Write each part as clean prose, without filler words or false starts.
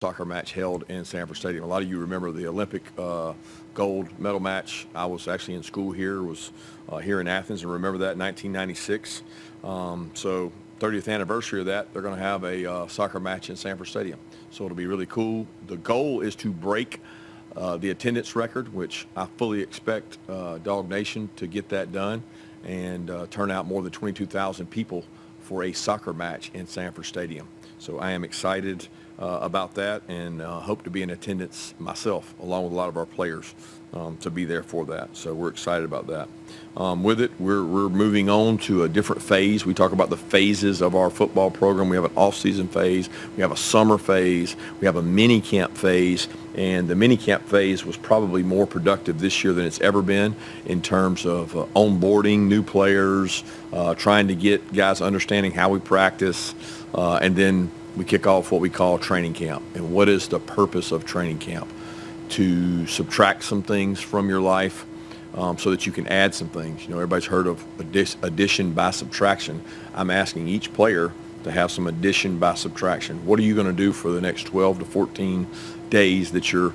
soccer match held in Sanford Stadium. A lot of you remember the Olympic gold medal match. I was actually in school here, was here in Athens, and remember that in 1996. So 30th anniversary of that, they're going to have a soccer match in Sanford Stadium. So it'll be really cool. The goal is to break the attendance record, which I fully expect Dog Nation to get that done and turn out more than 22,000 people for a soccer match in Sanford Stadium. So I am excited about that and hope to be in attendance myself, along with a lot of our players, to be there for that. So we're excited about that. With it, we're moving on to a different phase. We talk about the phases of our football program. We have an off-season phase. We have a summer phase. We have a mini camp phase. And the mini camp phase was probably more productive this year than it's ever been in terms of onboarding new players, trying to get guys understanding how we practice, and then we kick off what we call training camp. And what is the purpose of training camp? To subtract some things from your life so that you can add some things. You know, everybody's heard of addition by subtraction. I'm asking each player to have some addition by subtraction. What are you going to do for the next 12 to 14 days that you're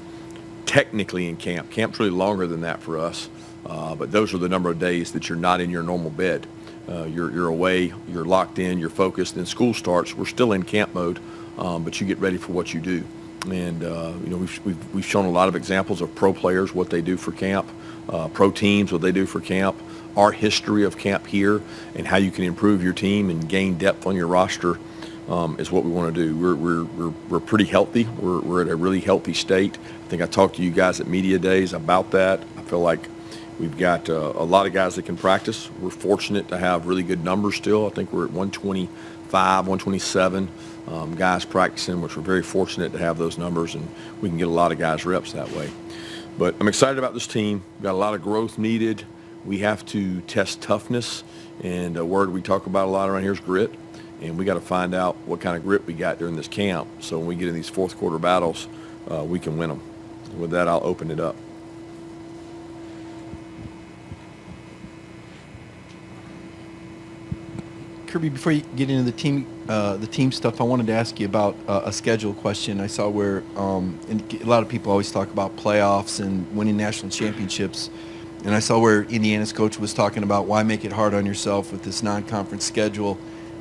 technically in camp? Camp's really longer than that for us, but those are the number of days that you're not in your normal bed. You're away, you're locked in, you're focused. Then school starts. We're still in camp mode, but you get ready for what you do. And you know, we've shown a lot of examples of pro players, what they do for camp, pro teams, what they do for camp, our history of camp here, and how you can improve your team and gain depth on your roster is what we want to do. We're pretty healthy. We're at a really healthy state. I think I talked to you guys at media days about that. I feel like we've got a lot of guys that can practice. We're fortunate to have really good numbers still. I think we're at 125, 127 guys practicing, which we're very fortunate to have those numbers, and we can get a lot of guys reps that way. But I'm excited about this team. We've got a lot of growth needed. We have to test toughness, and a word we talk about a lot around here is grit. And we got to find out what kind of grit we got during this camp, so when we get in these fourth quarter battles, we can win them. With that, I'll open it up. Kirby, before you get into the team stuff, I wanted to ask you about a schedule question. I saw where and a lot of people always talk about playoffs and winning national championships, and I saw where Indiana's coach was talking about why make it hard on yourself with this non-conference schedule.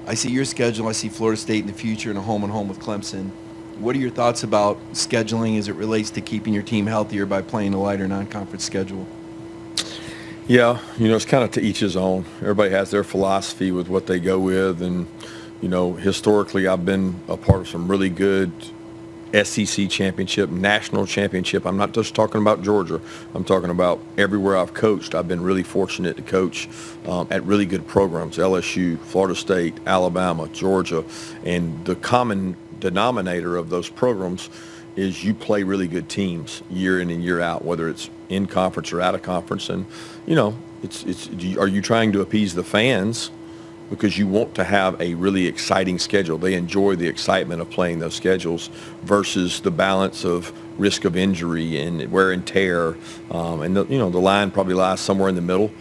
I see your schedule. I see Florida State in the future and a home-and-home with Clemson. What are your thoughts about scheduling as it relates to keeping your team healthier by playing a lighter non-conference schedule? Yeah, you know, it's kind of to each his own. Everybody has their philosophy with what they go with, and you know, historically, I've been a part of some really good SEC championship, national championship. I'm not just talking about Georgia. I'm talking about everywhere I've coached. I've been really fortunate to coach at really good programs: LSU, Florida State, Alabama, Georgia, and the common denominator of those programs is you play really good teams year in and year out, whether it's in conference or out of conference. And you know, are you trying to appease the fans because you want to have a really exciting schedule? They enjoy the excitement of playing those schedules versus the balance of risk of injury and wear and tear. And the line probably lies somewhere in the middle.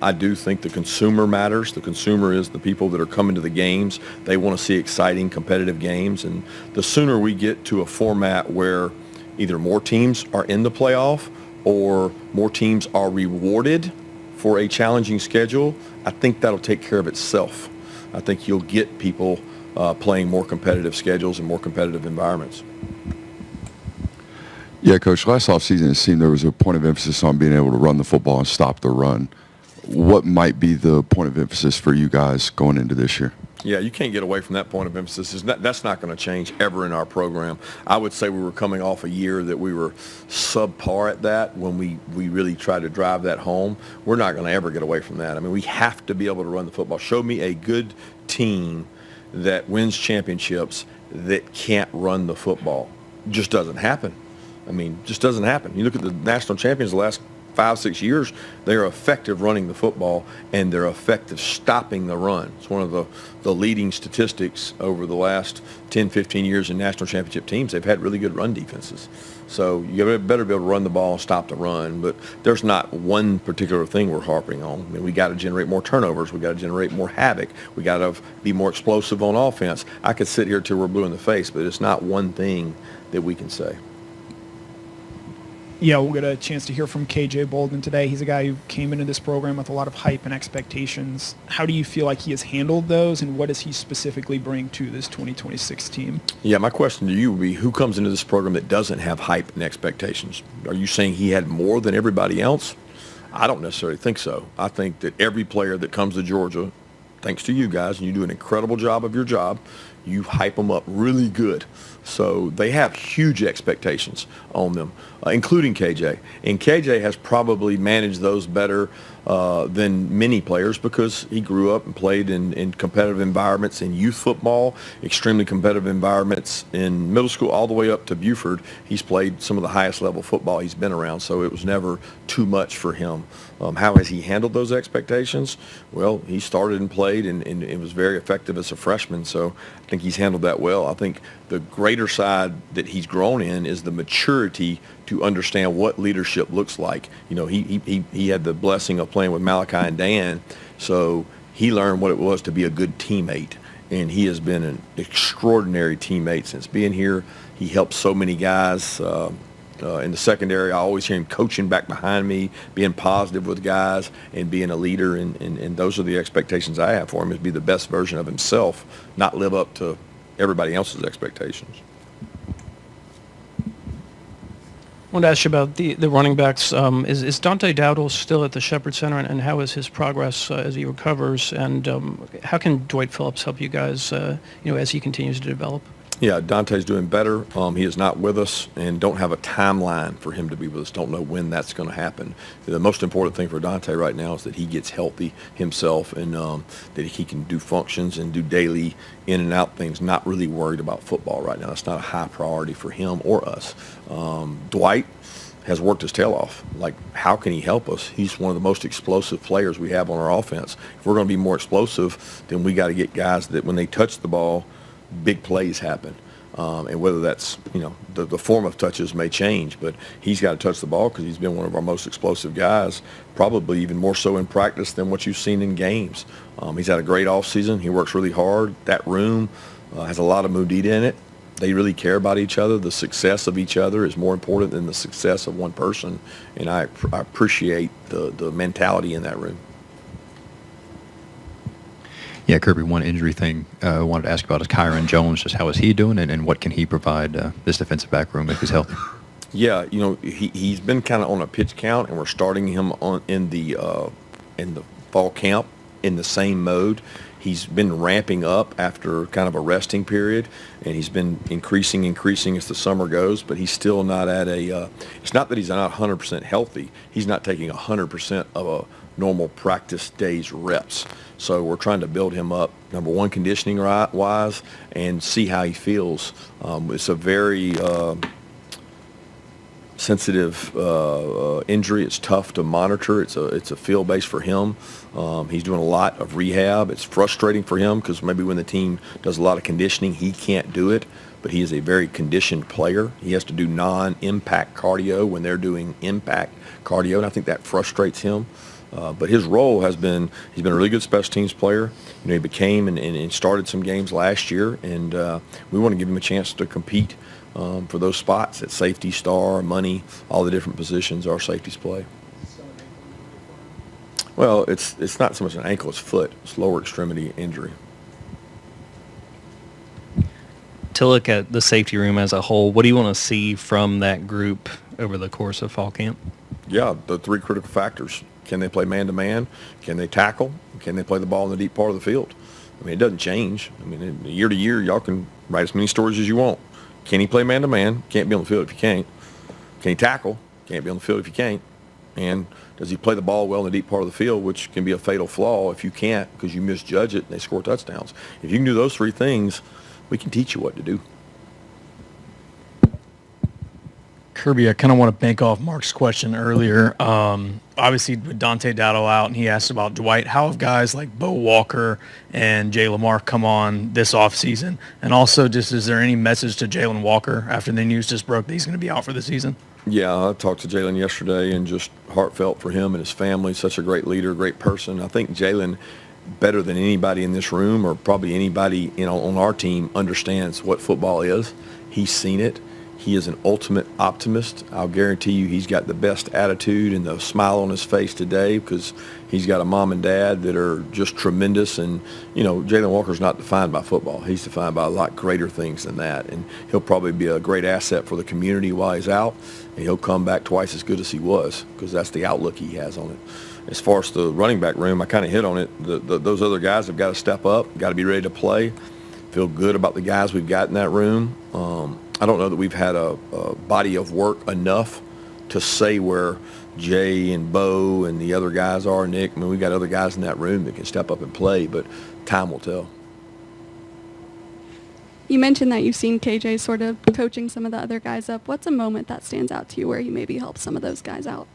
I do think the consumer matters. The consumer is the people that are coming to the games. They want to see exciting, competitive games. And the sooner we get to a format where either more teams are in the playoff or more teams are rewarded for a challenging schedule, I think that'll take care of itself. I think you'll get people playing more competitive schedules and more competitive environments. Yeah, Coach, last offseason it seemed there was a point of emphasis on being able to run the football and stop the run. What might be the point of emphasis for you guys going into this year? Yeah, you can't get away from that point of emphasis. That's not going to change ever in our program. I would say we were coming off a year that we were subpar at that when we really tried to drive that home. We're not going to ever get away from that. I mean, we have to be able to run the football. Show me a good team that wins championships that can't run the football. It just doesn't happen. I mean, just doesn't happen. You look at the national champions the last 5-6 years, they are effective running the football, and they're effective stopping the run. It's one of the leading statistics over the last 10-15 years in national championship teams. They've had really good run defenses. So you better be able to run the ball and stop the run. But there's not one particular thing we're harping on. I mean, we got to generate more turnovers. We got to generate more havoc. We got to be more explosive on offense. I could sit here till we're blue in the face, but it's not one thing that we can say. Yeah, we'll get a chance to hear from KJ Bolden today. He's a guy who came into this program with a lot of hype and expectations. How do you feel like he has handled those, and what does he specifically bring to this 2026 team? Yeah, my question to you would be, who comes into this program that doesn't have hype and expectations? Are you saying he had more than everybody else? I don't necessarily think so. I think that every player that comes to Georgia, thanks to you guys, and you do an incredible job of your job, you hype them up really good. So they have huge expectations on them, including KJ. And KJ has probably managed those better than many players because he grew up and played in competitive environments in youth football, extremely competitive environments in middle school all the way up to Buford. He's played some of the highest level football he's been around, so it was never too much for him. How has he handled those expectations? Well, he started and played and it was very effective as a freshman, so I think he's handled that well. I think the greater side that he's grown in is the maturity to understand what leadership looks like. You know, he had the blessing of playing with Malachi and Dan, so he learned what it was to be a good teammate, and he has been an extraordinary teammate since being here. He helps so many guys in the secondary. I always hear him coaching back behind me, being positive with guys, and being a leader, and those are the expectations I have for him, is be the best version of himself, not live up to everybody else's expectations. I wanted to ask you about the running backs. Is Dante Dowdle still at the Shepherd Center, and how is his progress as he recovers? And how can Dwight Phillips help you guys, as he continues to develop? Yeah, Dante's doing better. He is not with us and don't have a timeline for him to be with us. Don't know when that's going to happen. The most important thing for Dante right now is that he gets healthy himself and that he can do functions and do daily in and out things, not really worried about football right now. It's not a high priority for him or us. Dwight has worked his tail off. Like, how can he help us? He's one of the most explosive players we have on our offense. If we're going to be more explosive, then we got to get guys that when they touch the ball, big plays happen. And whether that's, the form of touches may change, but he's got to touch the ball because he's been one of our most explosive guys, probably even more so in practice than what you've seen in games. He's had a great offseason. He works really hard. That room has a lot of Mudita in it. They really care about each other. The success of each other is more important than the success of one person, and I appreciate the mentality in that room. Yeah, Kirby, one injury thing I wanted to ask about is Kyron Jones. Just how is he doing, and what can he provide this defensive back room if he's healthy? Yeah, he's been kind of on a pitch count, and we're starting him in the fall camp in the same mode. He's been ramping up after kind of a resting period, and he's been increasing as the summer goes, but he's still not at it's not that he's not 100% healthy. He's not taking 100% of a normal practice day's reps. So we're trying to build him up, number one, conditioning wise, and see how he feels. It's a very sensitive injury. It's tough to monitor. It's a field base for him. He's doing a lot of rehab. It's frustrating for him because maybe when the team does a lot of conditioning, he can't do it. But he is a very conditioned player. He has to do non-impact cardio when they're doing impact cardio, and I think that frustrates him. But his role has been, he's been a really good special teams player. He became and started some games last year, and we want to give him a chance to compete for those spots at safety, star, money, all the different positions our safeties play. Well, it's not so much an ankle, it's foot. It's lower extremity injury. To look at the safety room as a whole, what do you want to see from that group over the course of fall camp? Yeah, the three critical factors. Can they play man-to-man? Can they tackle? Can they play the ball in the deep part of the field? I mean, it doesn't change. I mean, year to year, y'all can write as many stories as you want. Can he play man-to-man? Can't be on the field if you can't. Can he tackle? Can't be on the field if you can't. And does he play the ball well in the deep part of the field, which can be a fatal flaw if you can't because you misjudge it and they score touchdowns. If you can do those three things, we can teach you what to do. Kirby, I kind of want to bank off Mark's question earlier. Obviously, with Dante Dowdle out, and he asked about Dwight, how have guys like Bo Walker and Jay Lamar come on this offseason? And also, just is there any message to Jalen Walker after the news just broke that he's going to be out for the season? Yeah, I talked to Jalen yesterday and just heartfelt for him and his family. Such a great leader, great person. I think Jalen, better than anybody in this room or probably anybody on our team, understands what football is. He's seen it. He is an ultimate optimist. I'll guarantee you he's got the best attitude and the smile on his face today because he's got a mom and dad that are just tremendous. And, you know, Jalen Walker's not defined by football. He's defined by a lot greater things than that. And he'll probably be a great asset for the community while he's out. And he'll come back twice as good as he was because that's the outlook he has on it. As far as the running back room, I kind of hit on it. Those other guys have got to step up, got to be ready to play. Feel good about the guys we've got in that room. I don't know that we've had a body of work enough to say where Jay and Bo and the other guys are, Nick. I mean, we've got other guys in that room that can step up and play, but time will tell. You mentioned that you've seen KJ sort of coaching some of the other guys up. What's a moment that stands out to you where he maybe helped some of those guys out?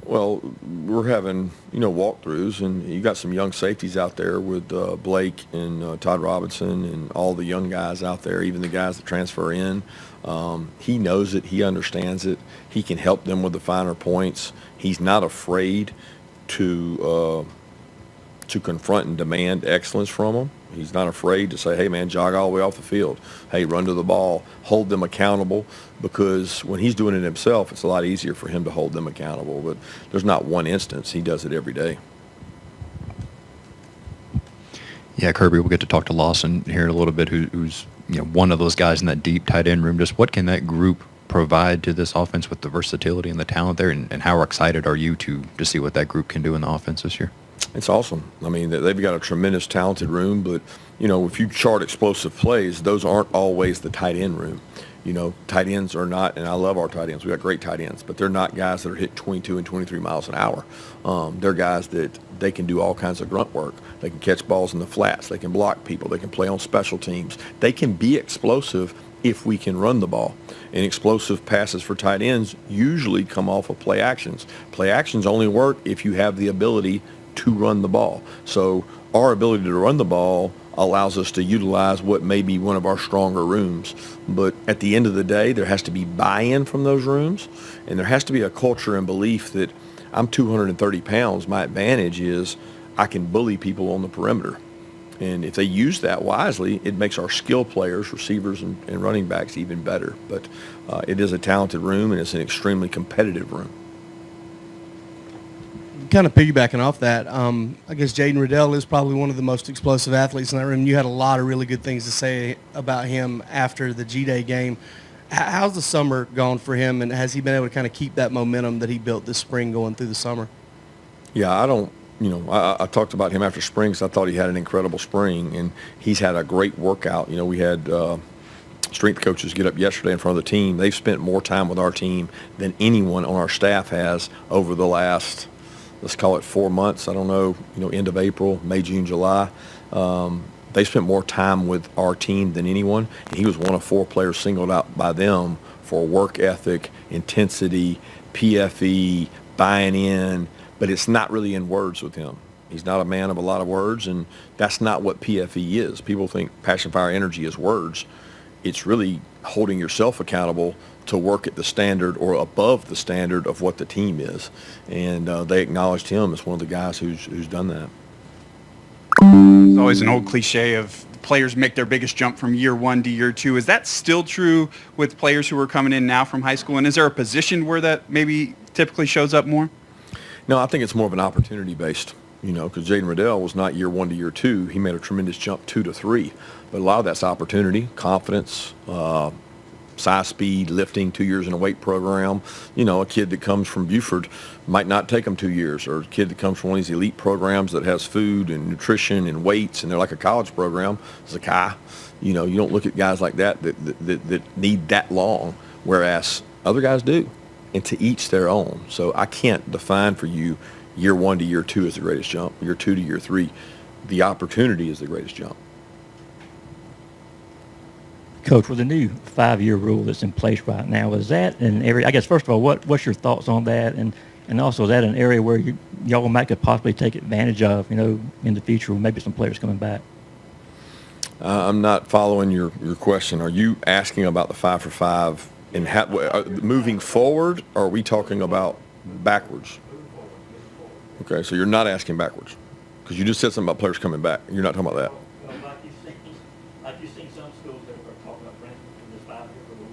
Well, we're having, you know, walkthroughs, and you got some young safeties out there with Blake and Todd Robinson and all the young guys out there, even the guys that transfer in. He knows it. He understands it. He can help them with the finer points. He's not afraid to confront and demand excellence from them. He's not afraid to say, hey, man, jog all the way off the field. Hey, run to the ball. Hold them accountable, because when he's doing it himself, it's a lot easier for him to hold them accountable. But there's not one instance. He does it every day. Yeah, Kirby, we'll get to talk to Lawson here in a little bit, who's one of those guys in that deep tight end room. Just what can that group provide to this offense with the versatility and the talent there, and how excited are you to see what that group can do in the offense this year? It's awesome. I mean, they've got a tremendous talented room, but, if you chart explosive plays, those aren't always the tight end room. Tight ends are not, and I love our tight ends. We got great tight ends, but they're not guys that are hitting 22 and 23 miles an hour. They're guys that they can do all kinds of grunt work. They can catch balls in the flats. They can block people. They can play on special teams. They can be explosive if we can run the ball. And explosive passes for tight ends usually come off of play actions. Play actions only work if you have the ability to run the ball. So our ability to run the ball allows us to utilize what may be one of our stronger rooms. But at the end of the day, there has to be buy-in from those rooms, and there has to be a culture and belief that I'm 230 pounds. My advantage is I can bully people on the perimeter. And if they use that wisely, it makes our skill players, receivers and running backs, even better. But it is a talented room, and it's an extremely competitive room. Kind of piggybacking off that, I guess Jaden Riddell is probably one of the most explosive athletes in that room. You had a lot of really good things to say about him after the G-Day game. How's the summer gone for him, and has he been able to kind of keep that momentum that he built this spring going through the summer? Yeah, I talked about him after spring because I thought he had an incredible spring, and he's had a great workout. We had strength coaches get up yesterday in front of the team. They've spent more time with our team than anyone on our staff has over the last, let's call it 4 months. I don't know, end of April, May, June, July. They spent more time with our team than anyone. And he was one of 4 players singled out by them for work ethic, intensity, PFE, buying in. But it's not really in words with him. He's not a man of a lot of words, and that's not what PFE is. People think passion, fire, energy is words. It's really holding yourself accountable to work at the standard or above the standard of what the team is. And they acknowledged him as one of the guys who's done that. There's always an old cliche of players make their biggest jump from year 1 to year 2. Is that still true with players who are coming in now from high school? And is there a position where that maybe typically shows up more? No, I think it's more of an opportunity-based, because Jaden Riddell was not year 1 to year 2. He made a tremendous jump 2 to 3. But a lot of that's opportunity, confidence, size, speed, lifting, 2 years in a weight program. A kid that comes from Buford might not take them 2 years, or a kid that comes from one of these elite programs that has food and nutrition and weights, and they're like a college program, Zakai. You don't look at guys like that need that long, whereas other guys do. And to each their own. So I can't define for you year 1 to year 2 is the greatest jump. Year 2 to year 3, the opportunity is the greatest jump. Coach, with the new 5-year rule that's in place right now, is that an area? I guess first of all, what's your thoughts on that, and also is that an area where y'all might could possibly take advantage of, in the future, with maybe some players coming back? I'm not following your question. Are you asking about the 5-for-5? And moving forward, or are we talking about backwards? Okay, so you're not asking backwards, because you just said something about players coming back. You're not talking about that. Like you've seen some schools that are talking about transferring from this 5-year rule.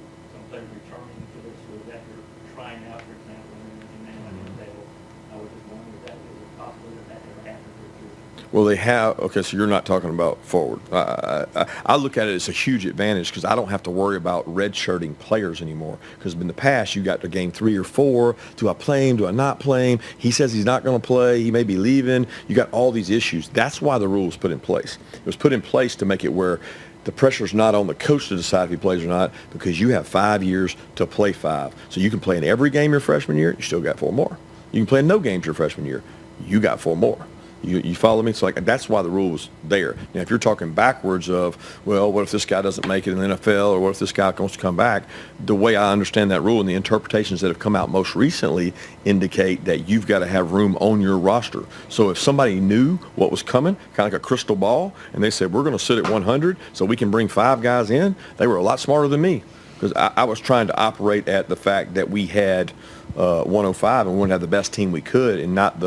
anybody returning for this, was that you're trying out, for example, and then like the table? I was just wondering if that was a possibility that ever happened for you. Well, they have. Okay, so you're not talking about forward. I look at it as a huge advantage because I don't have to worry about redshirting players anymore. Because in the past, you got to game 3 or 4. Do I play him? Do I not play him? He says he's not going to play. He may be leaving. You got all these issues. That's why the rule was put in place. It was put in place to make it where the pressure's not on the coach to decide if he plays or not, because you have 5 years to play 5. So you can play in every game your freshman year. You still got 4 more. You can play in no games your freshman year. You got 4 more. You follow me? So like that's why the rule was there. Now, if you're talking backwards of, well, what if this guy doesn't make it in the NFL, or what if this guy wants to come back? The way I understand that rule and the interpretations that have come out most recently indicate that you've got to have room on your roster. So if somebody knew what was coming, kind of like a crystal ball, and they said, we're going to sit at 100 so we can bring 5 guys in, they were a lot smarter than me, because I was trying to operate at the fact that we had 105 and we wanted to have the best team we could, and not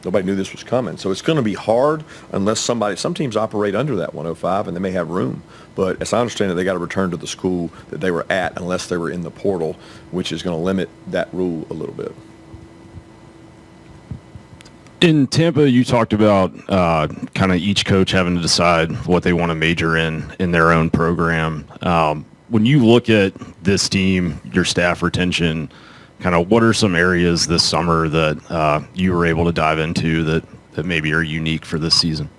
nobody knew this was coming. So it's going to be hard unless some teams operate under that 105 and they may have room. But as I understand it, they got to return to the school that they were at unless they were in the portal, which is going to limit that rule a little bit. In Tampa, you talked about kind of each coach having to decide what they want to major in their own program. When you look at this team, your staff retention, kind of what are some areas this summer that you were able to dive into that maybe are unique for this season?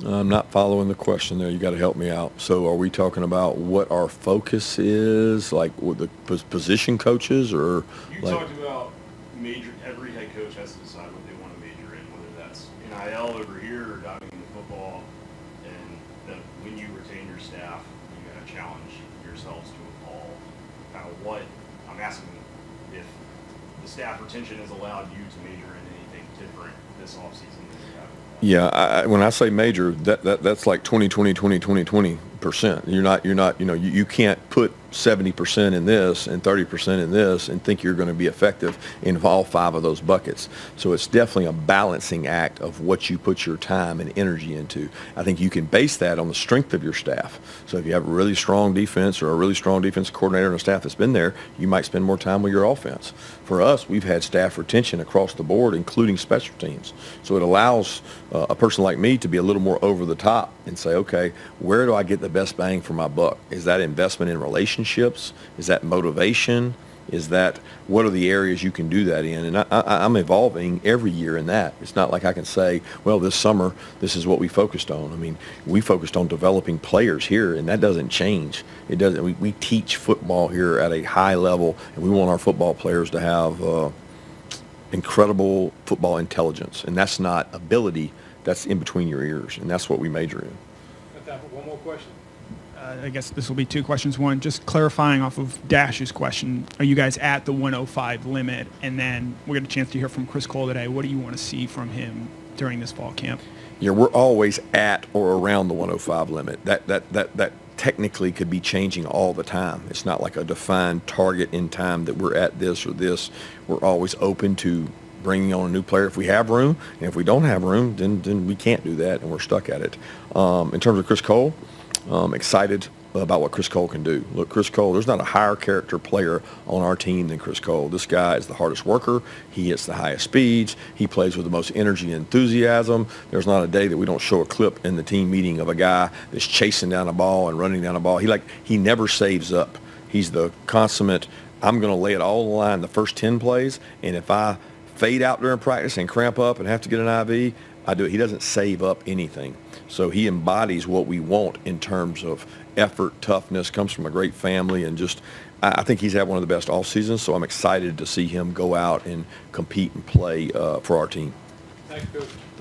I'm not following the question there. You got to help me out. So are we talking about what our focus is, like with the position coaches, or You like, talked about every head coach has to decide what they want to major in, whether that's NIL over here or diving into football. And that when you retain your staff, you got to challenge yourselves to evolve. Kind of what I'm asking, if the staff retention has allowed you to major in anything different this offseason than you have. yeah, when I say major, that's like 20%. You're not, you can't put 70% in this and 30% in this and think you're going to be effective in all 5 of those buckets. So it's definitely a balancing act of what you put your time and energy into. I think you can base that on the strength of your staff. So if you have a really strong defense or a really strong defense coordinator and a staff that's been there, you might spend more time with your offense. For us, we've had staff retention across the board, including special teams. So it allows a person like me to be a little more over the top and say, okay, where do I get the best bang for my buck? Is that investment in relationships? Is that motivation? Is that, what are the areas you can do that in? And I'm evolving every year in that. It's not like I can say, well, this summer, this is what we focused on. I mean, we focused on developing players here, and that doesn't change. It doesn't. We teach football here at a high level, and we want our football players to have incredible football intelligence. And that's not ability. That's in between your ears, and that's what we major in. One more question. I guess this will be 2 questions. One, just clarifying off of Dash's question, are you guys at the 105 limit? And then we'll get a chance to hear from Chris Cole today. What do you want to see from him during this fall camp? Yeah, we're always at or around the 105 limit. That technically could be changing all the time. It's not like a defined target in time that we're at this or this. We're always open to bringing on a new player if we have room, and if we don't have room, then we can't do that, and we're stuck at it. In terms of Chris Cole, excited about what Chris Cole can do. Look, Chris Cole, there's not a higher character player on our team than Chris Cole. This guy is the hardest worker. He hits the highest speeds. He plays with the most energy and enthusiasm. There's not a day that we don't show a clip in the team meeting of a guy that's chasing down a ball and running down a ball. He never saves up. He's the consummate, I'm going to lay it all on the line the first 10 plays, and if I fade out during practice and cramp up and have to get an IV, I do it. He doesn't save up anything. So he embodies what we want in terms of effort, toughness, comes from a great family, and just, I think he's had one of the best off seasons, so I'm excited to see him go out and compete and play for our team. Thanks, Coach.